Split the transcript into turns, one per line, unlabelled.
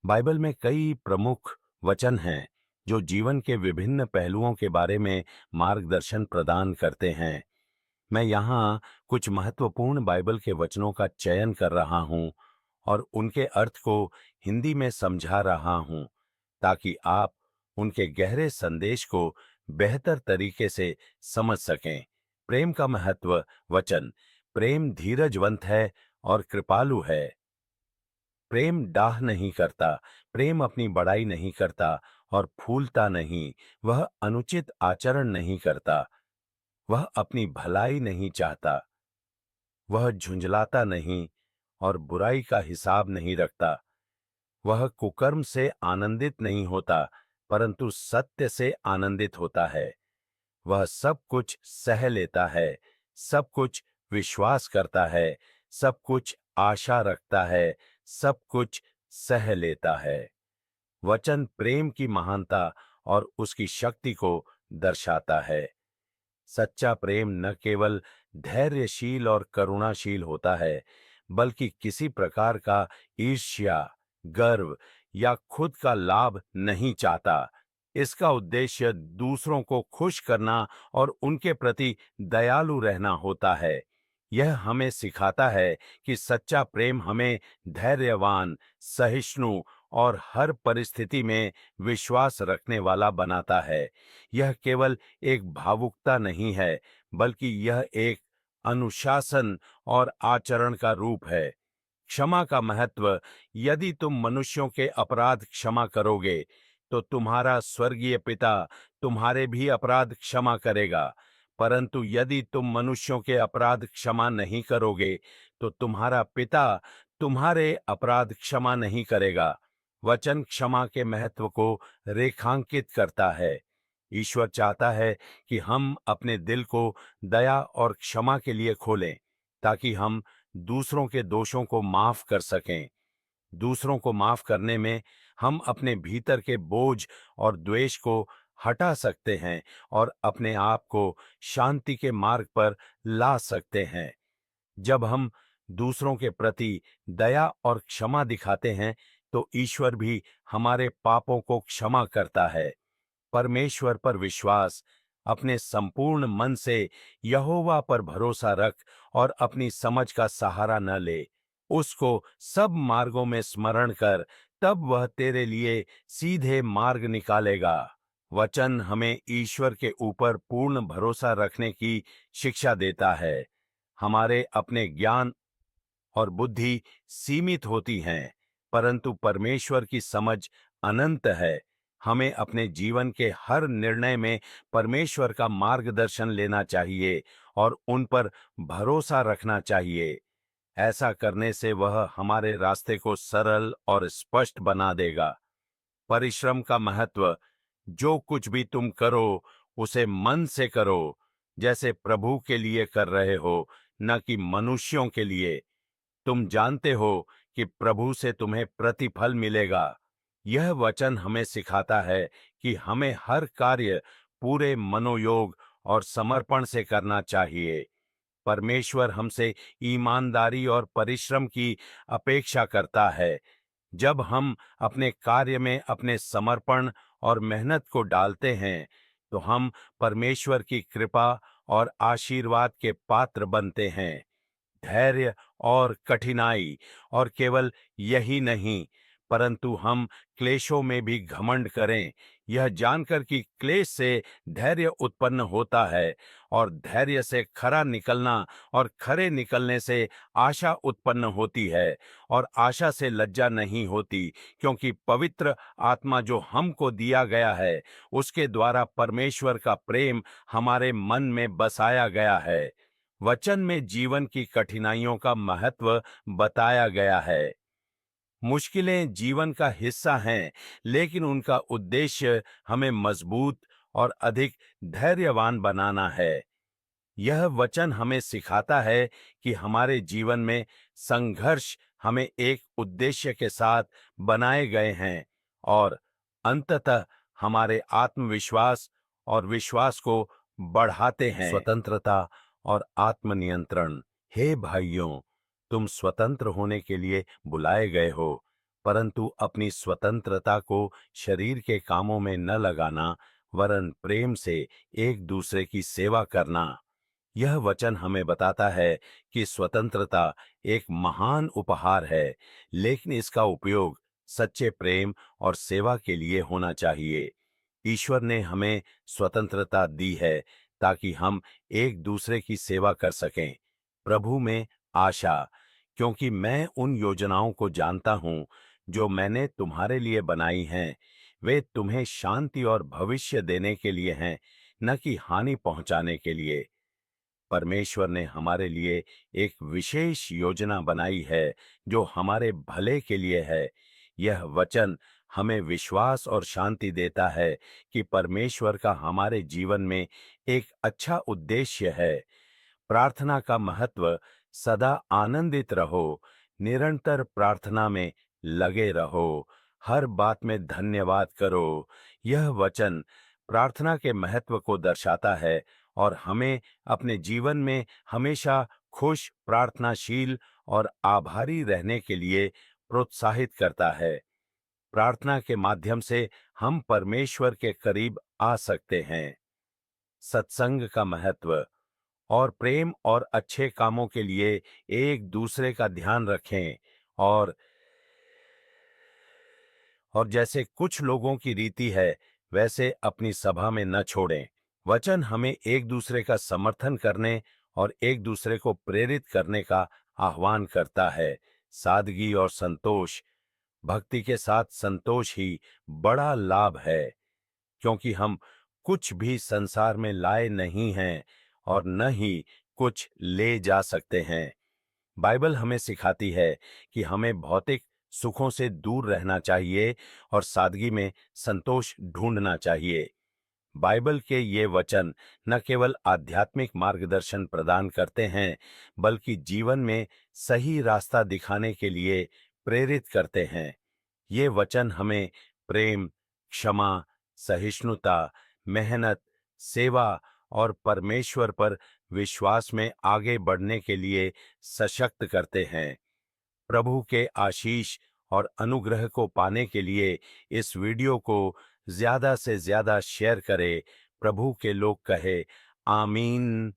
Bible में कई प्रमुख वचन हैं जो जीवन के विभिन्न पहलुओं के बारे में मार्गदर्शन प्रदान करते हैं। मैं यहाँ कुछ महत्वपूर्ण बाइबल के वचनों का चयन कर रहा हूँ और उनके अर्थ को हिंदी में समझा रहा हूँ ताकि आप उनके गहरे संदेश को बेहतर तरीके से समझ सकें। प्रेम का महत्व वचन। प्रेम धीरजवंत है और कृपालु है। प्रेम डाह नहीं करता, प्रेम अपनी बड़ाई नहीं करता और फूलता नहीं। वह अनुचित आचरण नहीं करता, वह अपनी भलाई नहीं चाहता। वह झुंझलाता नहीं और बुराई का हिसाब नहीं रखता। वह कुकर्म से आनंदित नहीं होता, परंतु सत्य से आनंदित होता है। वह सब कुछ सह लेता है, सब कुछ विश्वास करता है, सब कुछ आशा रखता है, सब कुछ सह लेता है। वचन प्रेम की महानता और उसकी शक्ति को दर्शाता है। सच्चा प्रेम न केवल धैर्यशील और करुणाशील होता है, बल्कि किसी प्रकार का ईर्ष्या, गर्व या खुद का लाभ नहीं चाहता। इसका उद्देश्य दूसरों को खुश करना और उनके प्रति दयालु रहना होता है। यह हमें सिखाता है कि सच्चा प्रेम हमें धैर्यवान, सहिष्णु और हर परिस्थिति में विश्वास रखने वाला बनाता है। यह केवल एक भावुकता नहीं है, बल्कि यह एक अनुशासन और आचरण का रूप है। क्षमा का महत्व। यदि तुम मनुष्यों के अपराध क्षमा करोगे, तो तुम्हारा स्वर्गीय पिता तुम्हारे भी अपराध क्षमा करेगा। परंतु यदि तुम मनुष्यों के अपराध क्षमा नहीं करोगे, तो तुम्हारा पिता तुम्हारे अपराध क्षमा नहीं करेगा। वचन क्षमा के महत्व को रेखांकित करता है। ईश्वर चाहता है कि हम अपने दिल को दया और क्षमा के लिए खोलें, ताकि हम दूसरों के दोषों को माफ कर सकें। दूसरों को माफ करने में हम अपने भीतर के बोझ और द्वेष को हटा सकते हैं और अपने आप को शांति के मार्ग पर ला सकते हैं। जब हम दूसरों के प्रति दया और क्षमा दिखाते हैं, तो ईश्वर भी हमारे पापों को क्षमा करता है। परमेश्वर पर विश्वास। अपने संपूर्ण मन से यहोवा पर भरोसा रख और अपनी समझ का सहारा न ले। उसको सब मार्गों में स्मरण कर, तब वह तेरे लिए सीधे मार्ग निकालेगा। वचन हमें ईश्वर के ऊपर पूर्ण भरोसा रखने की शिक्षा देता है। हमारे अपने ज्ञान और बुद्धि सीमित होती हैं, परंतु परमेश्वर की समझ अनंत है। हमें अपने जीवन के हर निर्णय में परमेश्वर का मार्गदर्शन लेना चाहिए और उन पर भरोसा रखना चाहिए। ऐसा करने से वह हमारे रास्ते को सरल और स्पष्ट बना देगा। परिश्रम का महत्व। जो कुछ भी तुम करो, उसे मन से करो, जैसे प्रभु के लिए कर रहे हो, न कि मनुष्यों के लिए। तुम जानते हो कि प्रभु से तुम्हें प्रतिफल मिलेगा। यह वचन हमें सिखाता है कि हमें हर कार्य पूरे मनोयोग और समर्पण से करना चाहिए। परमेश्वर हमसे ईमानदारी और परिश्रम की अपेक्षा करता है। जब हम अपने कार्य में अपने समर्पण और मेहनत को डालते हैं, तो हम परमेश्वर की कृपा और आशीर्वाद के पात्र बनते हैं। धैर्य और कठिनाई। और केवल यही नहीं, परंतु हम क्लेशों में भी घमंड करें, यह जानकर कि क्लेश से धैर्य उत्पन्न होता है और धैर्य से खरा निकलना और खरे निकलने से आशा उत्पन्न होती है और आशा से लज्जा नहीं होती, क्योंकि पवित्र आत्मा जो हमको दिया गया है, उसके द्वारा परमेश्वर का प्रेम हमारे मन में बसाया गया है। वचन में जीवन की कठिनाइयों का महत्व बताया गया है। मुश्किलें जीवन का हिस्सा हैं, लेकिन उनका उद्देश्य हमें मजबूत और अधिक धैर्यवान बनाना है। यह वचन हमें सिखाता है कि हमारे जीवन में संघर्ष हमें एक उद्देश्य के साथ बनाए गए हैं और अंततः हमारे आत्मविश्वास और विश्वास को बढ़ाते हैं। स्वतंत्रता और आत्मनियंत्रण। हे भाइयों, तुम स्वतंत्र होने के लिए बुलाए गए हो, परंतु अपनी स्वतंत्रता को शरीर के कामों में न लगाना, वरन प्रेम से एक दूसरे की सेवा करना। यह वचन हमें बताता है कि स्वतंत्रता एक महान उपहार है, लेकिन इसका उपयोग सच्चे प्रेम और सेवा के लिए होना चाहिए। ईश्वर ने हमें स्वतंत्रता दी है ताकि हम एक दूसरे की सेवा कर सकें। प्रभु में आशा, क्योंकि मैं उन योजनाओं को जानता हूं जो मैंने तुम्हारे लिए बनाई हैं। वे तुम्हें शांति और भविष्य देने के लिए हैं, न कि हानि पहुंचाने के लिए। परमेश्वर ने हमारे लिए एक विशेष योजना बनाई है जो हमारे भले के लिए है। यह वचन हमें विश्वास और शांति देता है कि परमेश्वर का हमारे जीवन में एक अच्छा उद्देश्य है। प्रार्थना का महत्व, सदा आनंदित रहो, निरंतर प्रार्थना में लगे रहो, हर बात में धन्यवाद करो। यह वचन प्रार्थना के महत्व को दर्शाता है और हमें अपने जीवन में हमेशा खुश, प्रार्थनाशील और आभारी रहने के लिए प्रोत्साहित करता है। प्रार्थना के माध्यम से हम परमेश्वर के करीब आ सकते हैं। सत्संग का महत्व, और प्रेम और अच्छे कामों के लिए एक दूसरे का ध्यान रखें। और जैसे कुछ लोगों की रीति है, वैसे अपनी सभा में न छोड़ें। वचन हमें एक दूसरे का समर्थन करने और एक दूसरे को प्रेरित करने का आह्वान करता है। सादगी और संतोष, भक्ति के साथ संतोष ही बड़ा लाभ है, क्योंकि हम कुछ भी संसार में लाए नहीं हैं और न ही कुछ ले जा सकते हैं। बाइबल हमें सिखाती है कि हमें भौतिक सुखों से दूर रहना चाहिए और सादगी में संतोष ढूंढना चाहिए। बाइबल के ये वचन न केवल आध्यात्मिक मार्गदर्शन प्रदान करते हैं, बल्कि जीवन में सही रास्ता दिखाने के लिए प्रेरित करते हैं। ये वचन हमें प्रेम, क्षमा, सहिष्णुता, मेहनत, सेवा और परमेश्वर पर विश्वास में आगे बढ़ने के लिए सशक्त करते हैं। प्रभु के आशीष और अनुग्रह को पाने के लिए इस वीडियो को ज्यादा से ज्यादा शेयर करें। प्रभु के लोग कहे आमीन,